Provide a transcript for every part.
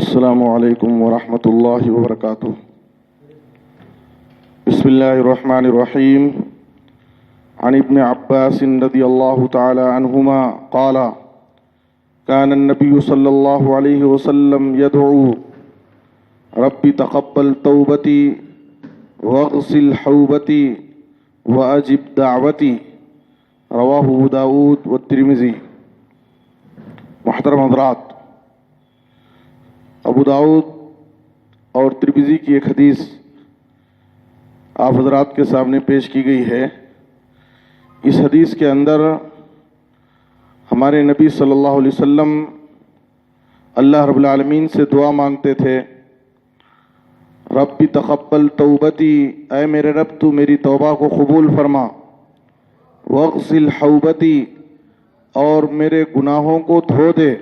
السلام علیکم ورحمۃ اللہ وبرکاتہ۔ بسم اللہ الرحمن الرحیم۔ عن ابن عباس رضی اللہ تعالی عنہما قال كان النبي صلی اللہ علیہ وسلم يدعو رب تقبل توبتی واغسل حوبتی واجب دعوتی، رواہ ابو داود والترمذی۔ محترم حضرات، ابو داؤد اور ترمذی کی ایک حدیث آپ حضرات کے سامنے پیش کی گئی ہے۔ اس حدیث کے اندر ہمارے نبی صلی اللہ علیہ وسلم اللہ رب العالمین سے دعا مانگتے تھے، رب تقبل توبتی، اے میرے رب تو میری توبہ کو قبول فرما، واغسل حوبتی، اور میرے گناہوں کو دھو دے۔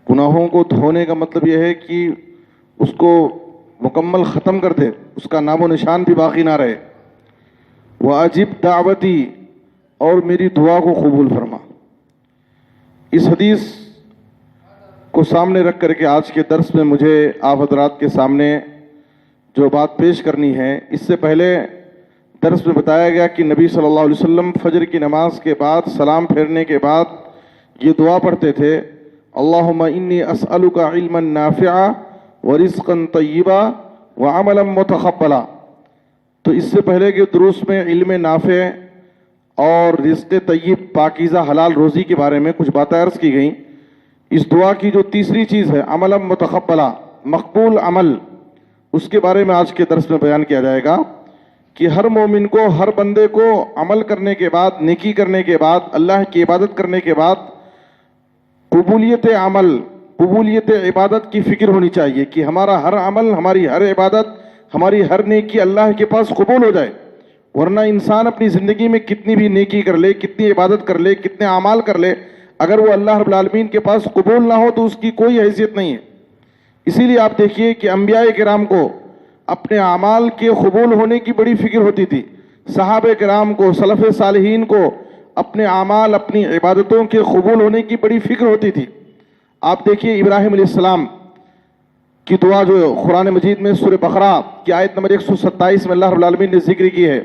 گناہوں کو دھونے کا مطلب یہ ہے کہ اس کو مکمل ختم کر دے، اس کا نام و نشان بھی باقی نہ رہے۔ واجب دعوتی، اور میری دعا کو قبول فرما۔ اس حدیث کو سامنے رکھ کر کے آج کے درس میں مجھے آپ حضرات کے سامنے جو بات پیش کرنی ہے، اس سے پہلے درس میں بتایا گیا کہ نبی صلی اللہ علیہ وسلم فجر کی نماز کے بعد سلام پھیرنے کے بعد یہ دعا پڑھتے تھے، اللہم انی اسألک علما نافعا ورزقا طیبا وعملا متقبلا۔ تو اس سے پہلے کے دروس میں علم نافع اور رزق طیب، پاکیزہ حلال روزی کے بارے میں کچھ باتیں عرض کی گئیں۔ اس دعا کی جو تیسری چیز ہے عملا متقبلا، مقبول عمل، اس کے بارے میں آج کے درس میں بیان کیا جائے گا کہ ہر مومن کو، ہر بندے کو عمل کرنے کے بعد، نیکی کرنے کے بعد، اللہ کی عبادت کرنے کے بعد قبولیت عمل، قبولیت عبادت کی فکر ہونی چاہیے کہ ہمارا ہر عمل، ہماری ہر عبادت، ہماری ہر نیکی اللہ کے پاس قبول ہو جائے۔ ورنہ انسان اپنی زندگی میں کتنی بھی نیکی کر لے، کتنی عبادت کر لے، کتنے اعمال کر لے، اگر وہ اللہ رب العالمین کے پاس قبول نہ ہو تو اس کی کوئی حیثیت نہیں ہے۔ اسی لیے آپ دیکھیے کہ انبیاء کرام کو اپنے اعمال کے قبول ہونے کی بڑی فکر ہوتی تھی۔ صحابہ کرام کو، سلف صالحین کو اپنے اعمال، اپنی عبادتوں کے قبول ہونے کی بڑی فکر ہوتی تھی۔ آپ دیکھیے ابراہیم علیہ السلام کی دعا جو قرآن مجید میں سورہ بقرہ کی آیت نمبر 127 میں اللہ رب العالمین نے ذکر کی ہے،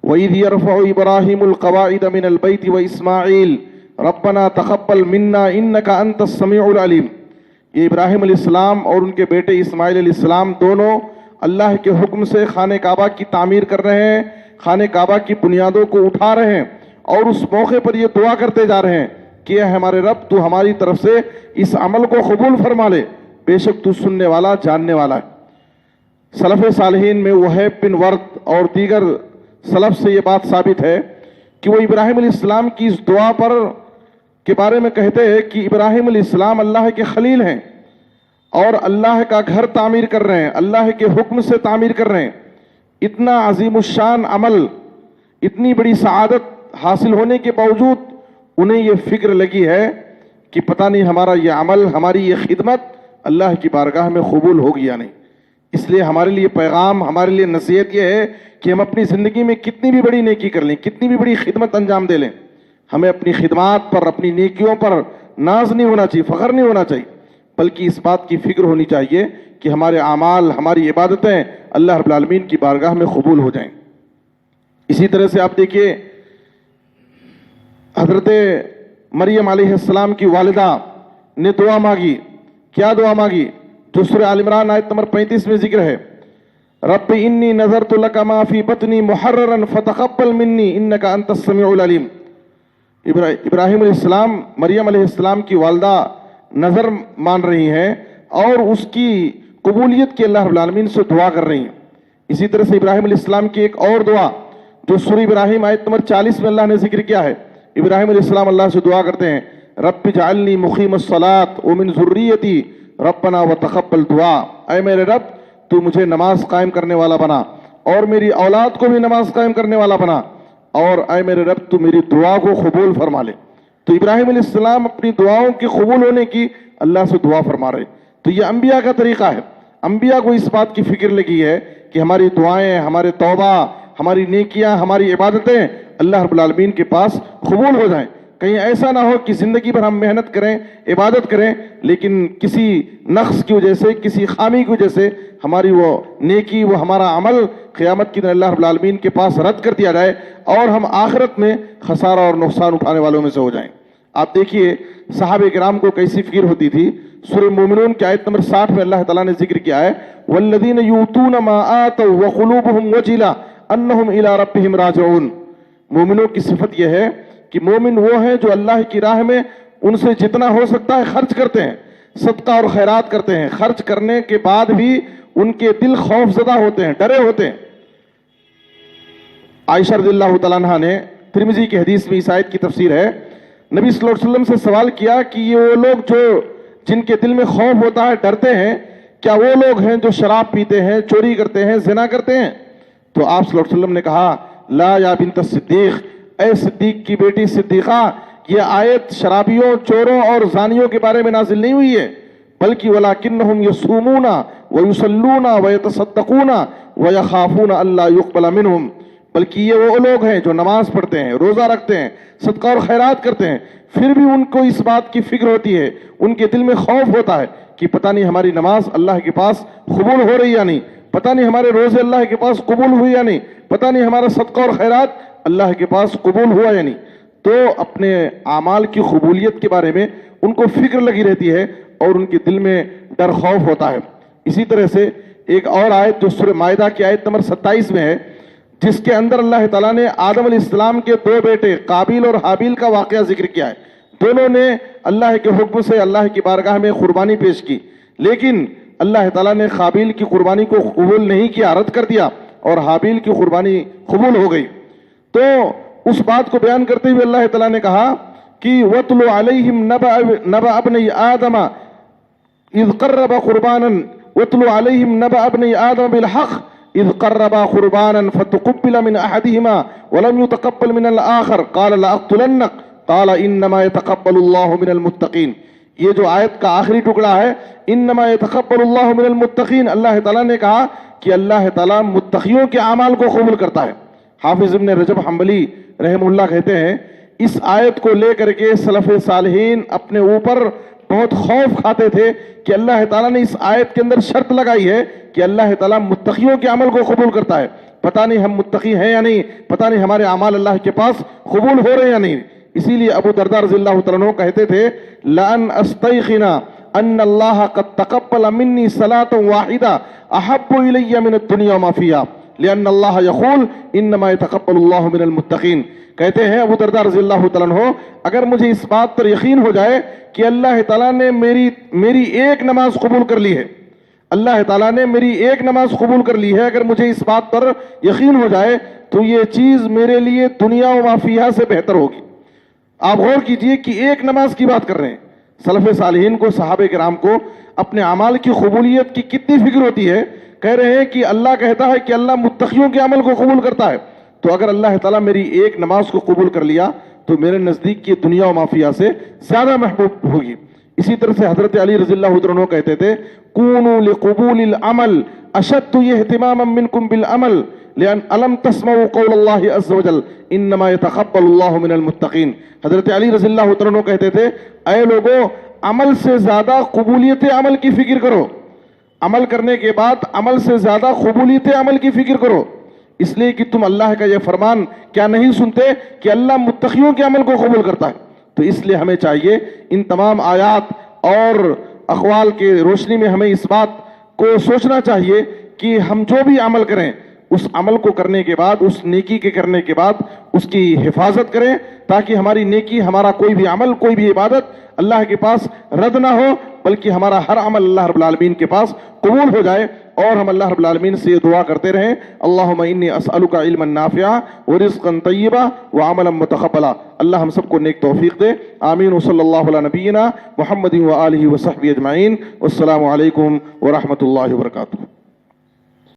وَإِذْ يَرْفَعُ إِبْرَاهِيمُ الْقَوَاعِدَ مِنَ الْبَيْتِ وَإِسْمَاعِيلُ رَبَّنَا تَقَبَّلْ مِنَّا إِنَّكَ أَنْتَ السَّمِيعُ الْعَلِيمُ۔ یہ ابراہیم علیہ السلام اور ان کے بیٹے اسماعیل علیہ السلام دونوں اللہ کے حکم سے خانہ کعبہ کی تعمیر کر رہے ہیں، خانہ کعبہ کی بنیادوں کو اٹھا رہے ہیں، اور اس موقع پر یہ دعا کرتے جا رہے ہیں کہ اے ہمارے رب تو ہماری طرف سے اس عمل کو قبول فرما لے، بے شک تو سننے والا، جاننے والا ہے۔ سلف صالحین میں وہیب بن ورد اور دیگر سلف سے یہ بات ثابت ہے کہ وہ ابراہیم علیہ السلام کی اس دعا پر کے بارے میں کہتے ہیں کہ ابراہیم علیہ السلام اللہ کے خلیل ہیں اور اللہ کا گھر تعمیر کر رہے ہیں، اللہ کے حکم سے تعمیر کر رہے ہیں۔ اتنا عظیم الشان عمل، اتنی بڑی سعادت حاصل ہونے کے باوجود انہیں یہ فکر لگی ہے کہ پتہ نہیں ہمارا یہ عمل، ہماری یہ خدمت اللہ کی بارگاہ میں قبول ہوگی یا نہیں۔ اس لیے ہمارے لیے پیغام، ہمارے لیے نصیحت یہ ہے کہ ہم اپنی زندگی میں کتنی بھی بڑی نیکی کر لیں، کتنی بھی بڑی خدمت انجام دے لیں، ہمیں اپنی خدمات پر، اپنی نیکیوں پر ناز نہیں ہونا چاہیے، فخر نہیں ہونا چاہیے، بلکہ اس بات کی فکر ہونی چاہیے کہ ہمارے اعمال، ہماری عبادتیں اللہ رب العالمین کی بارگاہ میں قبول ہو جائیں۔ اسی طرح سے آپ دیکھیے حضرت مریم علیہ السلام کی والدہ نے دعا مانگی، کیا دعا مانگی؟ جو سورہ آل عمران آیت نمبر 35 میں ذکر ہے، رب انی نذرت لک ما فی بطنی محررا فتقبل منی انک انت السمیع العلیم۔ ابراہیم علیہ السلام، مریم علیہ السلام کی والدہ نظر مان رہی ہیں اور اس کی قبولیت کی اللہ رب العالمین سے دعا کر رہی ہیں۔ اسی طرح سے ابراہیم علیہ السلام کی ایک اور دعا جو سورہ ابراہیم آیت نمبر 40 میں اللہ نے ذکر کیا ہے، ابراہیم علیہ السلام اللہ سے دعا کرتے ہیں، رب اجعلنی مقیم الصلاۃ ومن ذریتی ربنا وتقبل دعا، اے میرے رب تو مجھے نماز قائم کرنے والا بنا اور میری اولاد کو بھی نماز قائم کرنے والا بنا، اور اے میرے رب تو میری دعا کو قبول فرما لے۔ تو ابراہیم علیہ السلام اپنی دعاؤں کے قبول ہونے کی اللہ سے دعا فرما رہے۔ تو یہ انبیاء کا طریقہ ہے، انبیاء کو اس بات کی فکر لگی ہے کہ ہماری دعائیں، ہمارے توبہ، ہماری نیکیاں، ہماری عبادتیں اللہ رب العالمین کے پاس قبول ہو جائیں۔ کہیں ایسا نہ ہو کہ زندگی بھر ہم محنت کریں، عبادت کریں، لیکن کسی نقص کی وجہ سے، کسی خامی کی وجہ سے ہماری وہ نیکی، وہ ہمارا عمل قیامت کے دن اللہ رب العالمین کے پاس رد کر دیا جائے اور ہم آخرت میں خسارہ اور نقصان اٹھانے والوں میں سے ہو جائیں۔ آپ دیکھیے صحابہ کرام کو کیسی فکر ہوتی تھی۔ سورہ مومنون کی آیت نمبر 60 میں اللہ تعالیٰ نے ذکر کیا ہے والذین یؤتون ما آتوا وقلوبهم وجلہ انہم الی ربہم راجعون۔ مومنوں کی صفت یہ ہے کہ مومن وہ ہیں جو اللہ کی راہ میں ان سے جتنا ہو سکتا ہے خرچ کرتے ہیں، صدقہ اور خیرات کرتے ہیں، خرچ کرنے کے بعد بھی ان کے دل خوف زدہ ہوتے ہیں، ڈرے ہوتے ہیں۔ عائشہ رضی اللہ تعالیٰ عنہ نے ترمذی کی حدیث میں اس آیت کی تفسیر ہے، نبی صلی اللہ علیہ وسلم سے سوال کیا کہ یہ وہ لوگ جو جن کے دل میں خوف ہوتا ہے، ڈرتے ہیں، کیا وہ لوگ ہیں جو شراب پیتے ہیں، چوری کرتے ہیں، زنا کرتے ہیں؟ تو آپ صلی اللہ علیہ وسلم نے کہا لا یا بنت الصدیق، اے صدیق کی بیٹی صدیقہ، یہ آیت شرابیوں، چوروں اور زانیوں کے بارے میں نازل نہیں ہوئی ہے، بلکہ وَلَكِنَّهُمْ يَصُومُونَ وَيُصَلُّونَ وَيَتَصَدَّقُونَ وَيَخَافُونَ أَلَّا يُقْبَلَ مِنْهُمْ، بلکہ یہ وہ لوگ ہیں جو نماز پڑھتے ہیں، روزہ رکھتے ہیں، صدقہ اور خیرات کرتے ہیں، پھر بھی ان کو اس بات کی فکر ہوتی ہے، ان کے دل میں خوف ہوتا ہے کہ پتہ نہیں ہماری نماز اللہ کے پاس قبول ہو رہی یا نہیں، پتہ نہیں ہمارے روزے اللہ کے پاس قبول ہوئی یا نہیں، پتہ نہیں ہمارا صدقہ اور خیرات اللہ کے پاس قبول ہوا یا نہیں۔ تو اپنے اعمال کی قبولیت کے بارے میں ان کو فکر لگی رہتی ہے اور ان کے دل میں ڈر خوف ہوتا ہے۔ اسی طرح سے ایک اور آیت جو سورہ مائدہ کی آیت نمبر 27 میں ہے، جس کے اندر اللہ تعالیٰ نے آدم علیہ السلام کے دو بیٹے قابیل اور حابیل کا واقعہ ذکر کیا ہے۔ دونوں نے اللہ کے حکم سے اللہ کی بارگاہ میں قربانی پیش کی، لیکن اللہ تعالیٰ نے قابیل کی قربانی کو قبول نہیں کیا، رد کر دیا، اور حابیل کی قربانی قبول ہو گئی۔ تو اس بات کو بیان کرتے ہوئے اللہ تعالیٰ نے کہا کہ وَاتْلُ عَلَيْهِمْ نَبَأَ ابْنَيْ آدَمَ إِذْ قَرَّبَا قُرْبَانًا وَاتْلُ عَلَيْهِمْ نَبَأَ ابْنَيْ آدَمَ بِالْحَقِّ إِذْ قَرَّبَا قُرْبَانًا فَتُقُبِّلَ مِنْ أَحَدِهِمَا وَلَمْ يُتَقَبَّلْ مِنَ الْآخَرِ قَالَ لَأَقْتُلَنَّكَ قَالَ إِنَّمَا يَتَقَبَّلُ اللَّهُ مِنَ الْمُتَّقِينَ۔ یہ جو آیت کا آخری ٹکڑا ہے انما يتقبل اللہ من المتقین، اللہ تعالیٰ نے کہا کہ اللہ تعالیٰ متقیوں کے اعمال کو قبول کرتا ہے۔ حافظ ابن رجب حنبلی رحمہ اللہ کہتے ہیں اس آیت کو لے کر کے سلف صالحین اپنے اوپر بہت خوف کھاتے تھے کہ اللہ تعالیٰ نے اس آیت کے اندر شرط لگائی ہے کہ اللہ تعالیٰ متقیوں کے عمل کو قبول کرتا ہے، پتہ نہیں ہم متقی ہیں یا نہیں، پتہ نہیں ہمارے اعمال اللہ کے پاس قبول ہو رہے ہیں یا نہیں۔ اسی لیے ابو درداء رضی اللہ تعالیٰ عنہ کہتے تھے لَأَنْ أَسْتَيْقِنَ أَنَّ اللَّهَ قَدْ تَقَبَّلَ مِنِّي صَلَاةً وَاحِدَةً أَحَبُّ إِلَيَّ مِنَ الدُّنْيَا وَمَا فِيهَا لِأَنَّ اللَّهَ يَقُولُ إِنَّمَا يَتَقَبَّلُ اللَّهُ مِنَ الْمُتَّقِينَ۔ کہتے ہیں ابو درداء رضی اللہ تعالیٰ عنہ اگر مجھے اس بات پر یقین ہو جائے کہ اللہ تعالیٰ نے میری ایک نماز قبول کر لی ہے، اللہ تعالیٰ نے میری ایک نماز قبول کر لی ہے، اگر مجھے اس بات پر یقین ہو جائے تو یہ چیز میرے لیے دنیا و ما فیہا سے بہتر ہوگی۔ آپ غور کیجئے کہ ایک نماز کی بات کر رہے ہیں۔ سلف صالحین کو، صحابہ کرام کو اپنے اعمال کی قبولیت کی کتنی فکر ہوتی ہے، کہہ رہے ہیں کہ اللہ کہتا ہے کہ اللہ متقیوں کے عمل کو قبول کرتا ہے، تو اگر اللہ تعالیٰ میری ایک نماز کو قبول کر لیا تو میرے نزدیک کی دنیا و ما فیہا سے زیادہ محبوب ہوگی۔ اسی طرح سے حضرت علی رضی اللہ عنہ کہتے تھے کونوا لقبول العمل اشد اہتماما منکم بالعمل لأن ألم تسمعوا قول اللہ عز وجل انما يتقبل اللہ من المتقین۔ حضرت علی رضی اللہ عنہ کہتے تھے اے لوگوں، عمل سے زیادہ قبولیت عمل کی فکر کرو، عمل کرنے کے بعد عمل سے زیادہ قبولیت عمل کی فکر کرو، اس لیے کہ تم اللہ کا یہ فرمان کیا نہیں سنتے کہ اللہ متقیوں کے عمل کو قبول کرتا ہے۔ تو اس لیے ہمیں چاہیے ان تمام آیات اور اقوال کے روشنی میں ہمیں اس بات کو سوچنا چاہیے کہ ہم جو بھی عمل کریں اس عمل کو کرنے کے بعد، اس نیکی کے کرنے کے بعد اس کی حفاظت کریں تاکہ ہماری نیکی، ہمارا کوئی بھی عمل، کوئی بھی عبادت اللہ کے پاس رد نہ ہو، بلکہ ہمارا ہر عمل اللہ رب العالمین کے پاس قبول ہو جائے۔ اور ہم اللہ رب العالمین سے یہ دعا کرتے رہیں اللہم انی اسألک علما نافعا ورزقا طیبا وعملا متقبلا۔ اللہ ہم سب کو نیک توفیق دے، آمین۔ وصلی اللہ علی نبینا محمد وآلہ وصحبہ اجمعین۔ والسلام علیکم ورحمۃ اللہ وبرکاتہ۔